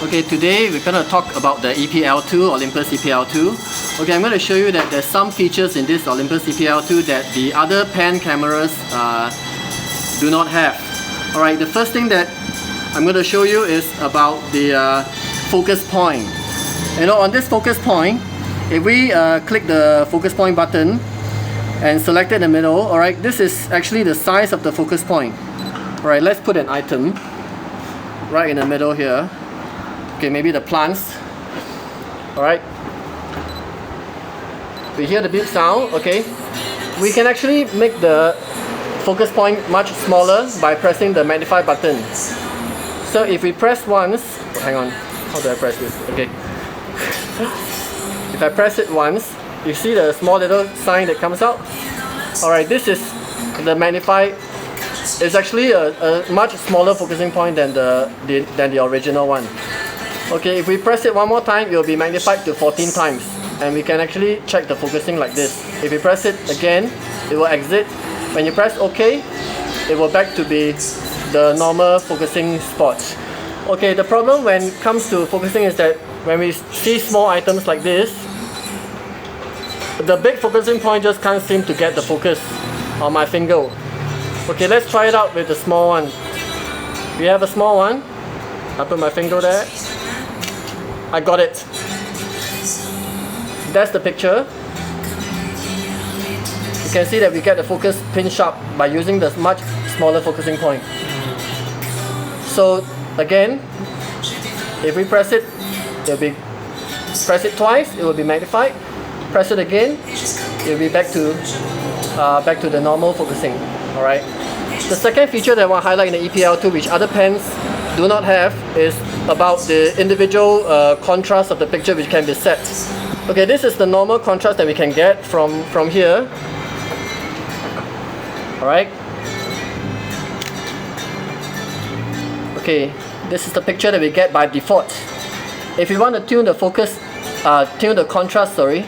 Okay, today we're going to talk about the E-PL2, Olympus E-PL2. Okay, I'm going to show you that there's some features in this Olympus E-PL2 that the other pan cameras do not have. Alright, the first thing that I'm going to show you is about the focus point. You know, on this focus point, if we click the focus point button and select it in the middle, alright, this is actually the size of the focus point. Alright, let's put an item right in the middle here. Okay, maybe the plants. Alright. We hear the beep sound, okay. We can actually make the focus point much smaller by pressing the magnify button. So if we press once, hang on, how do I press this? Okay. If I press it once, you see the small little sign that comes out? Alright, this is the magnify. It's actually a much smaller focusing point than the original one. Okay, if we press it one more time, it will be magnified to 14 times, and we can actually check the focusing like this. If we press it again, it will exit. When you press OK, it will back to be the normal focusing spot. Okay, the problem when it comes to focusing is that when we see small items like this, the big focusing point just can't seem to get the focus on my finger. Okay, let's try it out with the small one. We have a small one. I put my finger there. I got it. That's the picture. You can see that we get the focus pin sharp by using the much smaller focusing point. So again, if we press it, press it twice, it will be magnified. Press it again, it will be back to the normal focusing. Alright. The second feature that I want to highlight in the E-PL2, which other pens do not have, is about the individual contrast of the picture which can be set. Okay, this is the normal contrast that we can get from here. Alright. Okay, this is the picture that we get by default. If we want to tune the focus, tune the contrast, sorry,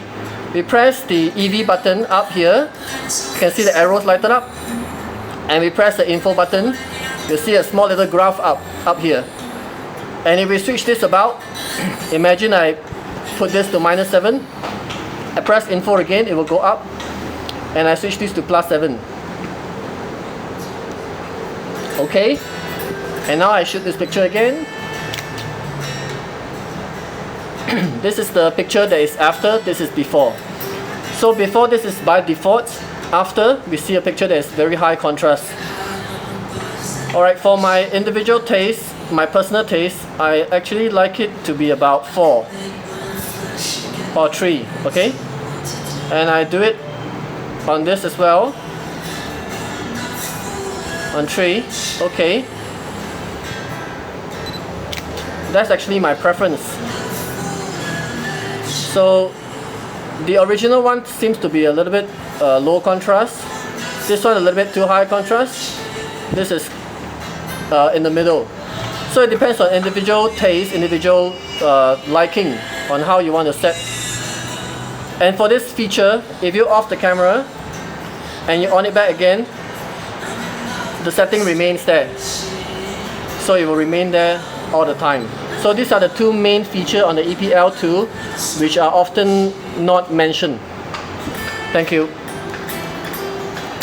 we press the EV button up here. You can see the arrows lighted up. And we press the info button, you'll see a small little graph up here. And if we switch this about, imagine I put this to -7, I press info again, it will go up, and I switch this to +7. Okay, and now I shoot this picture again. This is the picture that is after, this is before. So before, this is by default. After, we see a picture that is very high contrast. Alright, for my individual taste, my personal taste, I actually like it to be about 4 or 3, okay? And I do it on this as well. On 3, okay. That's actually my preference. So, the original one seems to be a little bit low contrast. This one a little bit too high contrast. This is in the middle. So it depends on individual taste, individual liking on how you want to set. And for this feature, if you off the camera and you on it back again, the setting remains there. So it will remain there all the time. So these are the two main features on the E-PL2 which are often not mentioned. Thank you.